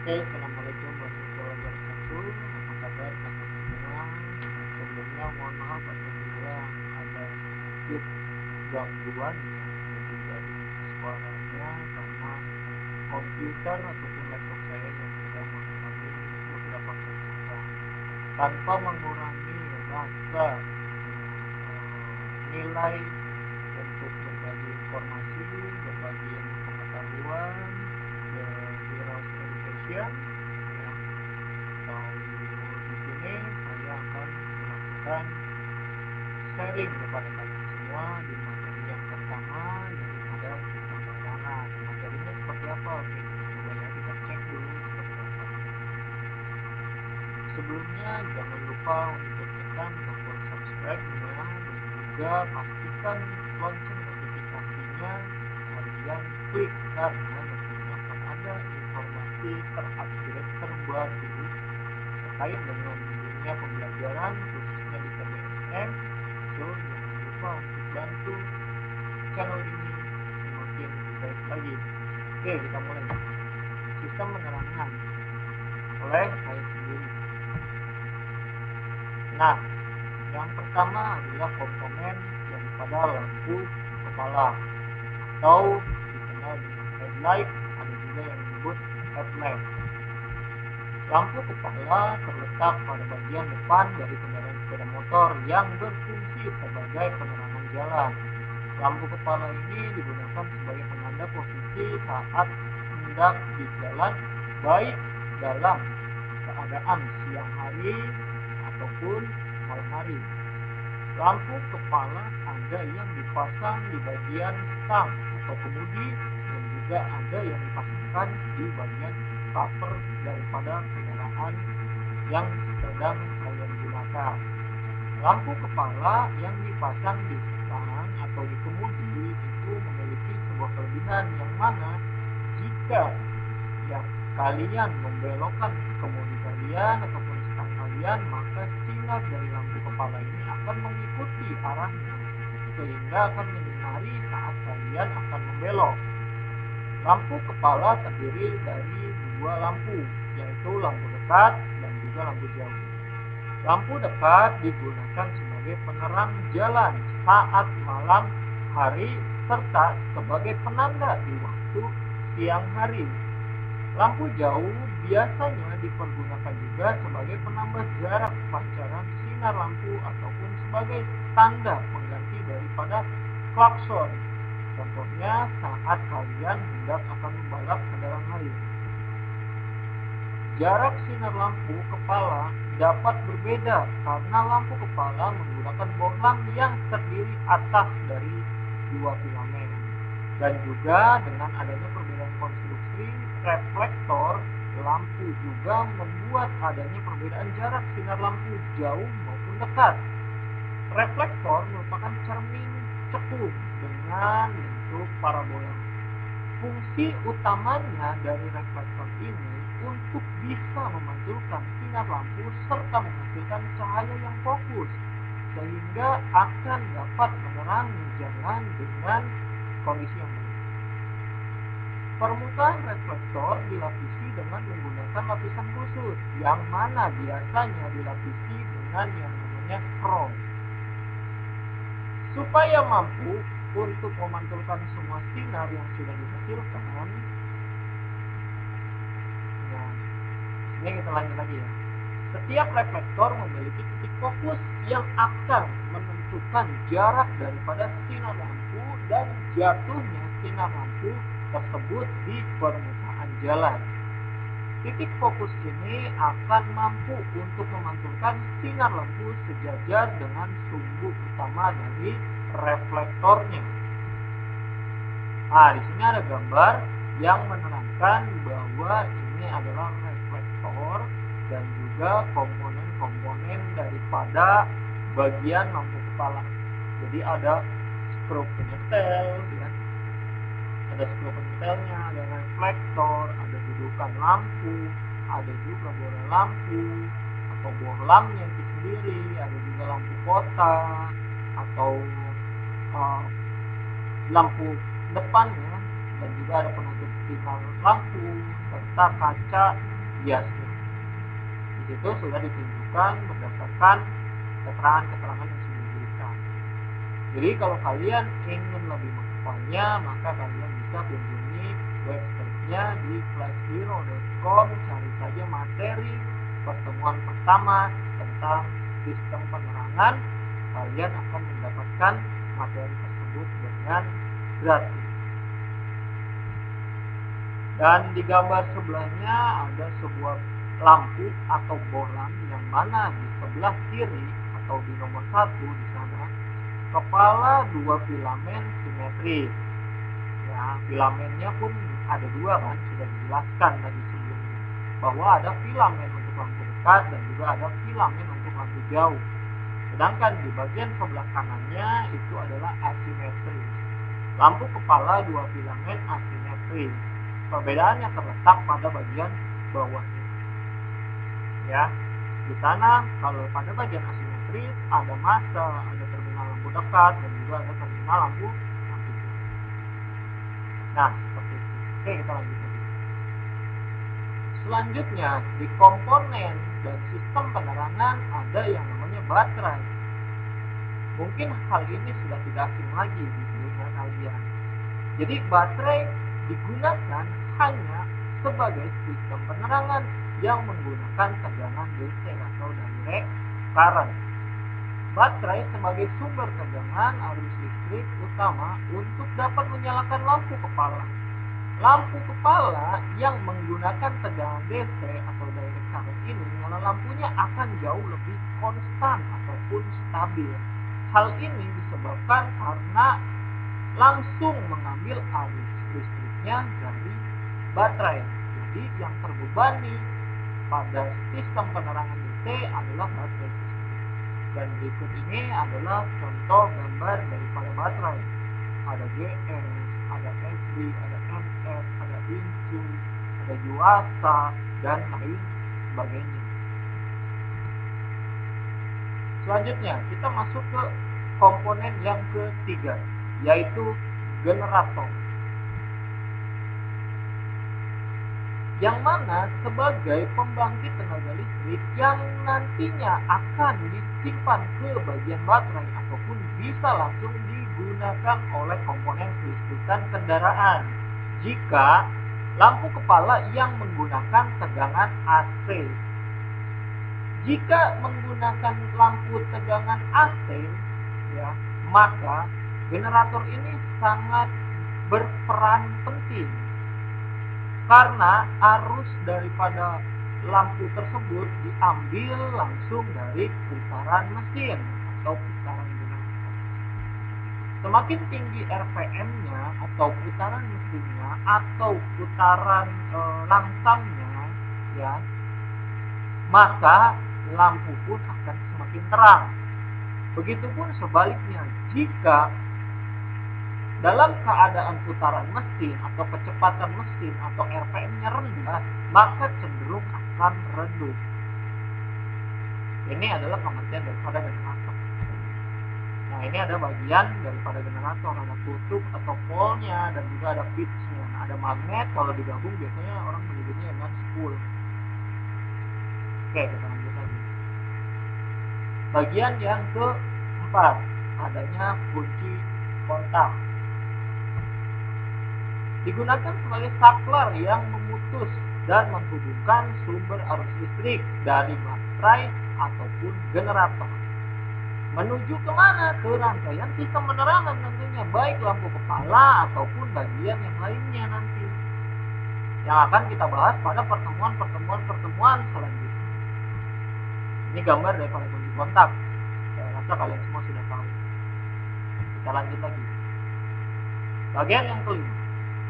Oke, assalamualaikum warahmatullahi wabarakatuh. Apa kabar kalian semua? Sebelumnya mohon maaf apabila ada sedikit gangguan ya, jadi dari suaranya karena komputer ataupun laptop saya yang sedang mengalami beberapa kerusakan. Tanpa mengurangi rasa nilai untuk berbagi informasi, berbagi ilmu pengetahuan, di Rouse Education ya. Atau di sini saya akan melakukan sharing kepada kalian semua di materi yang pertama, daripada perkembangan. Materinya seperti apa? Oke, kita coba ya, kita cek dulu seperti apa. Sebelumnya jangan lupa untuk tekan tombol subscribe-nya dan juga pastikan lonceng notifikasinya kalian klik, karena nantinya akan ada informasi terupdate terbaru terkait dengan dunia pembelajaran khususnya di PBSM. So jangan lupa untuk bantu channel ini semakin lebih baik lagi. Oke, kita mulai. Sistem penerangan oleh saya sendiri. Nah, yang pertama adalah komponen daripada lampu kepala atau dikenal dengan headlight, ada juga yang disebut headlamp. Lampu kepala terletak pada bagian depan dari kendaraan sepeda motor yang berfungsi sebagai penerangan jalan. Lampu kepala ini digunakan sebagai penanda posisi saat hendak di jalan, baik dalam keadaan siang hari ataupun malam hari. Lampu kepala ada yang dipasang di bagian stang atau kemudi, dan juga ada yang dipasangkan di bagian cover daripada kendaraan yang sedang kalian gunakan. Lampu kepala yang dipasang di stang atau di kemudi itu memiliki sebuah kelebihan, yang mana jika ya kalian membelokkan kemudi kalian ataupun stang kalian, maka sinar dari lampu kepala ini akan mengikuti arahnya sehingga akan menyinari saat kalian akan membelok. Lampu kepala terdiri dari dua lampu, yaitu lampu dekat dan juga lampu jauh. Lampu dekat digunakan sebagai penerang jalan saat malam hari serta sebagai penanda di waktu siang hari. Lampu jauh biasanya dipergunakan juga sebagai penambah jarak pancaran sinar lampu ataupun sebagai tanda pengganti daripada klakson. Contohnya saat kalian hendak akan membalap kendaraan lain. Jarak sinar lampu kepala dapat berbeda karena lampu kepala menggunakan bohlam yang terdiri atas dari dua filament. Dan juga dengan adanya perbedaan konstruksi reflektor lampu juga membuat adanya perbedaan jarak sinar lampu jauh maupun dekat. Reflektor merupakan cermin cekung dengan bentuk parabola. Fungsi utamanya dari reflektor ini untuk bisa memantulkan sinar lampu serta menghasilkan cahaya yang fokus, sehingga akan dapat menerangi jalan dengan kondisi yang baik. Permukaan reflektor dilapisi dengan menggunakan lapisan khusus, yang mana biasanya dilapisi dengan yang namanya krom. Supaya mampu untuk memantulkan semua sinar yang sudah dihasilkan, nah, ini kita lanjut lagi ya. Setiap reflektor memiliki titik fokus yang akan menentukan jarak daripada sinar lampu dan jatuhnya sinar lampu tersebut di permukaan jalan. Titik fokus ini akan mampu untuk memantulkan sinar lampu sejajar dengan sumbu utama dari reflektornya. Nah, di sini ada gambar yang menerangkan bahwa ini adalah reflektor dan juga komponen-komponen daripada bagian lampu kepala. Jadi ada skru penyetel ya. Ada skru penyetelnya, ada reflektor, ada dudukan lampu, ada juga bola lampu atau bohlamnya itu sendiri, ada juga lampu kota atau lampu depannya, dan juga ada penutup sinar lampu serta kaca biasnya. Di situ sudah ditunjukkan berdasarkan keterangan-keterangan yang sudah diberikan. Jadi kalau kalian ingin lebih menghafalnya, maka kalian bisa kunjungi websitenya di clashero.com, cari saja materi pertemuan pertama tentang sistem penerangan. Kalian akan mendapatkan materi tersebut dengan gratis. Dan di gambar sebelahnya ada sebuah lampu atau bohlam yang mana di sebelah kiri atau di nomor 1 di sana kepala 2 filamen simetris. Ya, filamennya pun ada 2 kan, sudah dijelaskan tadi sebelumnya bahwa ada filamen untuk lampu dekat dan juga ada filamen untuk lampu jauh. Sedangkan di bagian sebelah kanannya itu adalah asimetris. Lampu kepala 2 filamen asimetris. Perbedaannya terletak pada bagian bawahnya. Ya, di sana kalau pada bagian asimetris ada massa, ada terminal lampu dekat dan juga ada terminal lampu jauh. Nah, seperti itu. Oke, kita lanjut lagi. Selanjutnya, di komponen dan sistem penerangan ada yang namanya baterai. Mungkin hal ini sudah tidak asing lagi di telinga kalian. Jadi baterai digunakan hanya sebagai sistem penerangan yang menggunakan tegangan DC atau direct current. Baterai sebagai sumber tegangan arus listrik utama untuk dapat menyalakan lampu kepala. Lampu kepala yang menggunakan tegangan DC atau direct current ini, nyala lampunya akan jauh lebih konstan ataupun stabil. Hal ini disebabkan karena langsung mengambil arus listriknya dari baterai. Jadi yang terbebani pada sistem penerangan DC adalah baterai. Dan berikut ini adalah contoh gambar daripada baterai. Ada GS, ada SD, ada NS, ada Insu, ada Yuasa, dan lain sebagainya. Selanjutnya kita masuk ke komponen yang ketiga, yaitu generator. Yang mana sebagai pembangkit tenaga listrik yang nantinya akan disimpan ke bagian baterai ataupun bisa langsung digunakan oleh komponen kelistrikan kendaraan jika lampu kepala yang menggunakan tegangan AC. Jika menggunakan lampu tegangan AC, ya, maka generator ini sangat berperan penting karena arus daripada lampu tersebut diambil langsung dari putaran mesin atau putaran generator. Semakin tinggi RPM-nya atau putaran mesinnya atau putaran langsangnya, ya, maka lampu pun akan semakin terang. Begitupun sebaliknya, jika dalam keadaan putaran mesin atau kecepatan mesin atau RPM-nya rendah, maka cenderung akan redup. Ini adalah pengertian daripada generator. Nah, ini ada bagian daripada generator, ada kutub atau polnya dan juga ada pitch-nya. Nah, ada magnet, kalau digabung biasanya orang menyebutnya dengan spool. Oke, kita lanjut lagi. Bagian yang keempat, adanya kunci kontak. Digunakan sebagai saklar yang memutus dan menghubungkan sumber arus listrik dari baterai ataupun generator menuju kemana? Ke rangkaian sistem penerangan tentunya, baik lampu kepala ataupun bagian yang lainnya nanti yang akan kita bahas pada pertemuan selanjutnya. Ini gambar daripada kunci kontak. Saya rasa kalian semua sudah tahu. Kita lanjut lagi. Bagian yang kelima,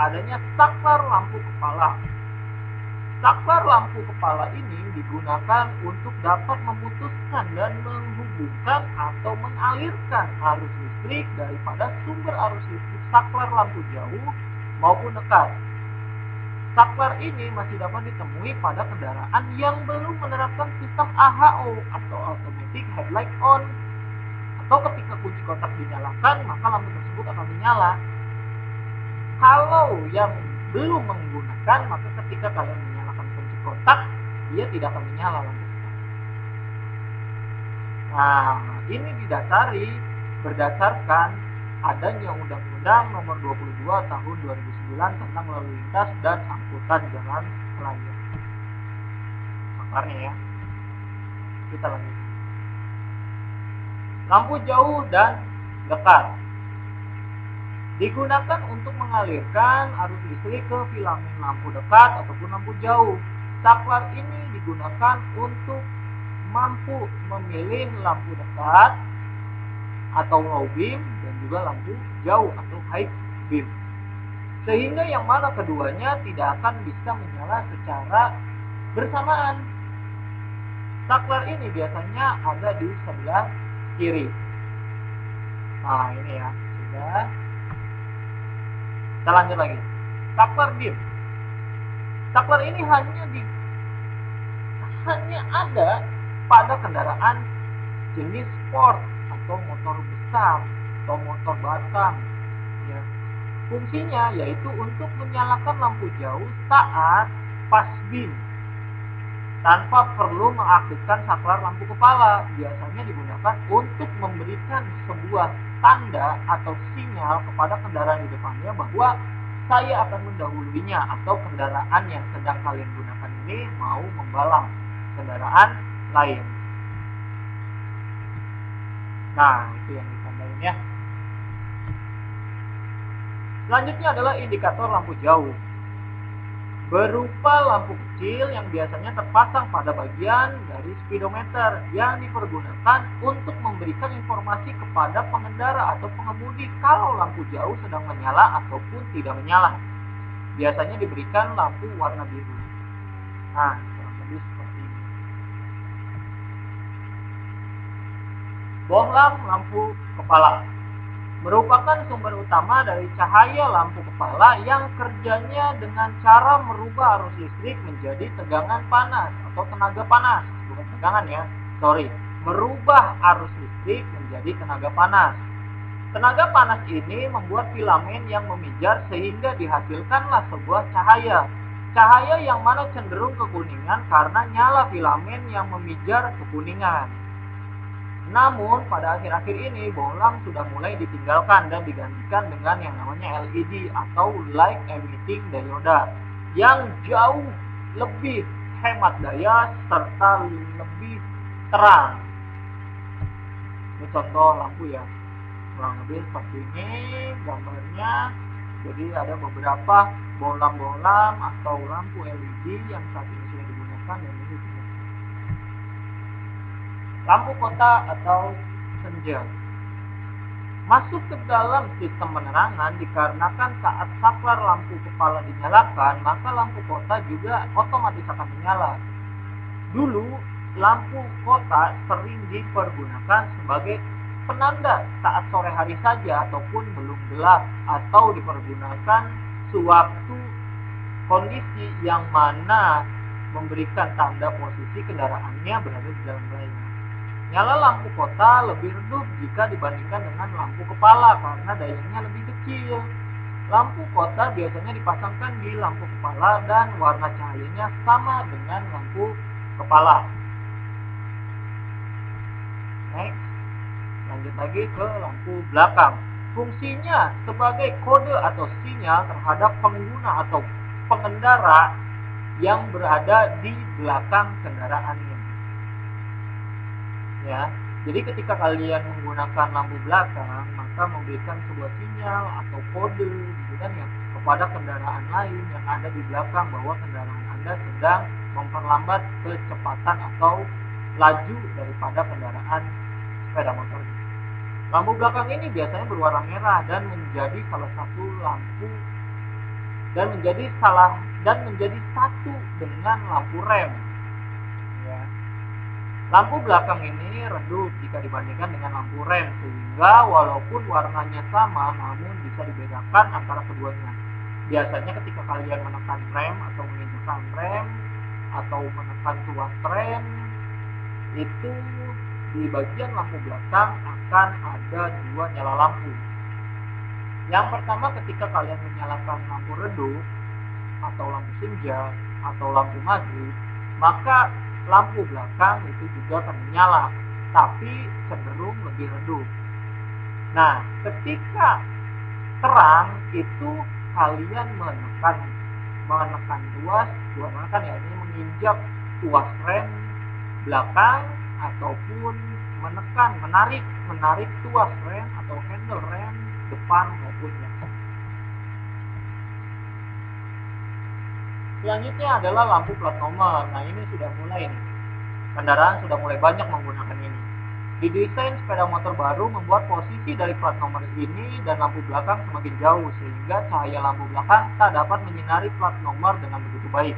adanya saklar lampu kepala. Saklar lampu kepala ini digunakan untuk dapat memutuskan dan menghubungkan atau mengalirkan arus listrik daripada sumber arus listrik saklar lampu jauh maupun dekat. Saklar ini masih dapat ditemui pada kendaraan yang belum menerapkan sistem AHO atau Automatic Headlight On, atau ketika kunci kontak dinyalakan maka lampu tersebut akan menyala. Kalau yang belum menggunakan, maka ketika kalian menyalakan kunci kontak dia tidak akan menyala lampu. Nah, ini didasari berdasarkan adanya Undang-Undang Nomor 22 Tahun 2009 tentang lalu lintas dan angkutan jalan raya. Sakarnya ya. Kita lanjut. Lampu jauh dan dekat digunakan untuk mengalirkan arus listrik ke filamen lampu dekat ataupun lampu jauh. Saklar ini digunakan untuk mampu memilih lampu dekat atau low beam dan juga lampu jauh atau high beam, sehingga yang mana keduanya tidak akan bisa menyala secara bersamaan. Saklar ini biasanya ada di sebelah kiri. Nah ini ya, sudah. Kita lanjut lagi. Saklar beam. Saklar ini hanya ada pada kendaraan jenis sport atau motor besar atau motor batang. Ya. Fungsinya yaitu untuk menyalakan lampu jauh saat pas beam tanpa perlu mengaktifkan saklar lampu kepala. Biasanya digunakan untuk memberikan sebuah tanda atau sinyal kepada kendaraan di depannya bahwa saya akan mendahulunya atau kendaraan yang sedang kalian gunakan ini mau membalap kendaraan lain. Nah, itu yang ditandain ya. Selanjutnya adalah indikator lampu jauh. Berupa lampu kecil yang biasanya terpasang pada bagian dari speedometer yang dipergunakan untuk memberikan informasi kepada pengendara atau pengemudi kalau lampu jauh sedang menyala ataupun tidak menyala. Biasanya diberikan lampu warna biru. Nah, kurang lebih seperti ini. Bohlam lampu kepala merupakan sumber utama dari cahaya lampu kepala yang kerjanya dengan cara merubah arus listrik menjadi tegangan panas atau tenaga panas. Bukan tegangan ya, merubah arus listrik menjadi tenaga panas. Tenaga panas ini membuat filamen yang memijar sehingga dihasilkanlah sebuah cahaya. Cahaya yang mana cenderung kekuningan karena nyala filamen yang memijar kekuningan. Namun pada akhir-akhir ini bohlam sudah mulai ditinggalkan dan digantikan dengan yang namanya LED atau Light Emitting Diode yang jauh lebih hemat daya serta lebih terang. Ini contoh lampu ya, kurang lebih seperti ini gambarnya. Jadi ada beberapa bohlam-bohlam atau lampu LED yang saat ini sudah digunakan dan ini lampu kota atau senja masuk ke dalam sistem penerangan dikarenakan saat saklar lampu kepala dinyalakan, maka lampu kota juga otomatis akan menyala. Dulu, lampu kota sering dipergunakan sebagai penanda saat sore hari saja ataupun belum gelap, atau dipergunakan sewaktu kondisi yang mana memberikan tanda posisi kendaraannya berada di dalam raya. Nyala lampu kota lebih redup jika dibandingkan dengan lampu kepala karena dayanya lebih kecil. Lampu kota biasanya dipasangkan di lampu kepala dan warna cahayanya sama dengan lampu kepala. Next, lanjut lagi ke lampu belakang. Fungsinya sebagai kode atau sinyal terhadap pengguna atau pengendara yang berada di belakang kendaraannya. Ya, jadi ketika kalian menggunakan lampu belakang, maka memberikan sebuah sinyal atau kode gitu kan ya kepada kendaraan lain yang ada di belakang bahwa kendaraan Anda sedang memperlambat kecepatan atau laju daripada kendaraan sepeda motor. Lampu belakang ini biasanya berwarna merah dan menjadi salah satu lampu dan menjadi satu dengan lampu rem. Ya. Lampu belakang ini redup jika dibandingkan dengan lampu rem, sehingga walaupun warnanya sama namun bisa dibedakan antara keduanya. Biasanya ketika kalian menekan rem atau menginjakkan rem atau menekan tuas rem, itu di bagian lampu belakang akan ada dua nyala lampu. Yang pertama ketika kalian menyalakan lampu redup atau lampu senja atau lampu maghrib, maka lampu belakang itu juga akan menyala, tapi cenderung lebih redup. Nah, ketika terang itu kalian menekan tuas, ini menginjak tuas rem belakang ataupun menarik tuas rem atau handle rem depan maupun belakang. Selanjutnya adalah lampu plat nomor. Nah, ini sudah mulai nih. Kendaraan sudah mulai banyak menggunakan ini. Didesain sepeda motor baru membuat posisi dari plat nomor ini dan lampu belakang semakin jauh sehingga cahaya lampu belakang tak dapat menyinari plat nomor dengan begitu baik.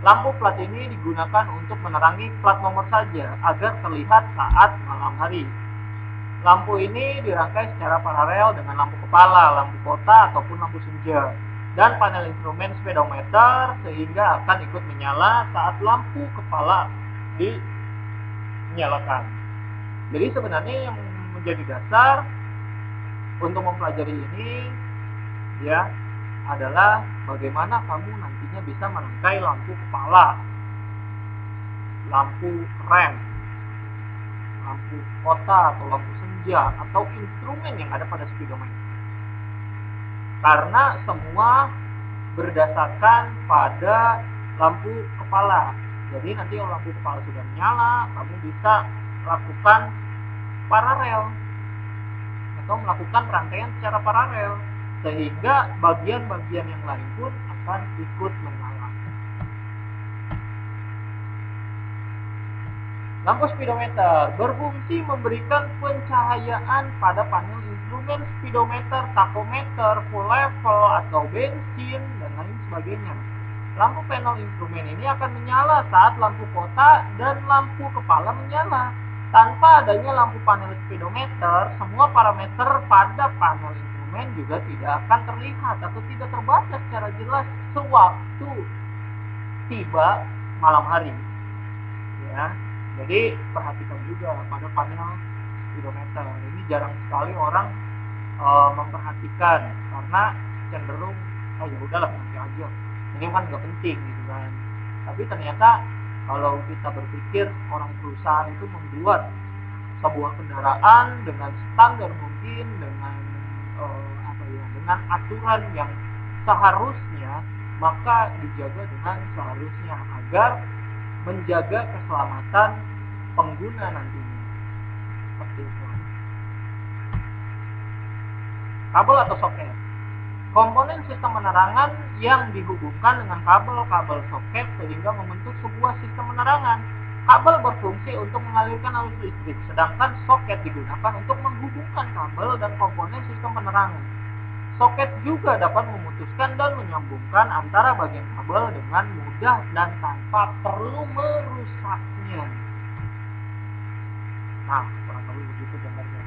Lampu plat ini digunakan untuk menerangi plat nomor saja agar terlihat saat malam hari. Lampu ini dirangkai secara paralel dengan lampu kepala, lampu kota ataupun lampu senja dan panel instrumen speedometer sehingga akan ikut menyala saat lampu kepala dinyalakan. Jadi sebenarnya yang menjadi dasar untuk mempelajari ini ya adalah bagaimana kamu nantinya bisa merangkai lampu kepala, lampu rem, lampu kota atau lampu senja atau instrumen yang ada pada speedometer. Karena semua berdasarkan pada lampu kepala. Jadi nanti kalau lampu kepala sudah menyala, kamu bisa lakukan paralel atau melakukan rangkaian secara paralel sehingga bagian-bagian yang lain pun akan ikut menyala. Lampu speedometer berfungsi memberikan pencahayaan pada panel instrumen speedometer, tachometer, full level atau bensin dan lain sebagainya. Lampu panel instrumen ini akan menyala saat lampu kota dan lampu kepala menyala. Tanpa adanya lampu panel speedometer, semua parameter pada panel instrumen juga tidak akan terlihat atau tidak terbaca secara jelas sewaktu tiba malam hari. Ya, jadi perhatikan juga pada panel speedometer. Ini jarang sekali orang memperhatikan karena cenderung ya udahlah nanti aja. Ini kan nggak penting gitu kan. Tapi ternyata kalau kita berpikir orang perusahaan itu membuat sebuah kendaraan dengan standar mungkin dengan dengan aturan yang seharusnya, maka dijaga dengan seharusnya agar menjaga keselamatan pengguna nantinya. Seperti itu. Kabel atau soket. Komponen sistem penerangan yang dihubungkan dengan kabel-kabel soket sehingga membentuk sebuah sistem penerangan. Kabel berfungsi untuk mengalirkan arus listrik, sedangkan soket digunakan untuk menghubungkan kabel dan komponen sistem penerangan. Soket juga dapat memutuskan dan menyambungkan antara bagian kabel dengan mudah dan tanpa perlu merusaknya. Nah, kurang lebih begitu gambarnya.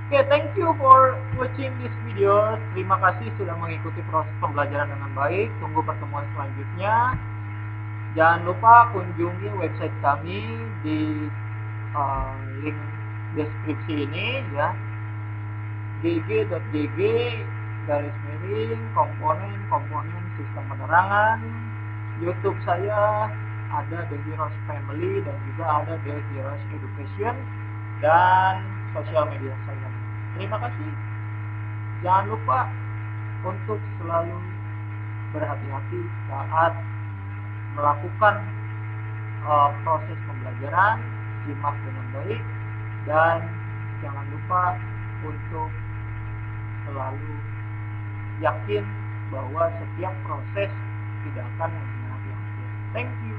Oke, thank you for watching this video. Terima kasih sudah mengikuti proses pembelajaran dengan baik. Tunggu pertemuan selanjutnya. Jangan lupa kunjungi website kami di link deskripsi ini ya. gg.gg/komponen sistem penerangan. YouTube saya ada The Heroes Family dan juga ada The Heroes Education dan sosial media saya. Terima kasih. Jangan lupa untuk selalu berhati-hati saat melakukan proses pembelajaran, simak dengan baik dan jangan lupa untuk selalu yakin bahwa setiap proses tidak akan mengkhianati hasil. Thank you.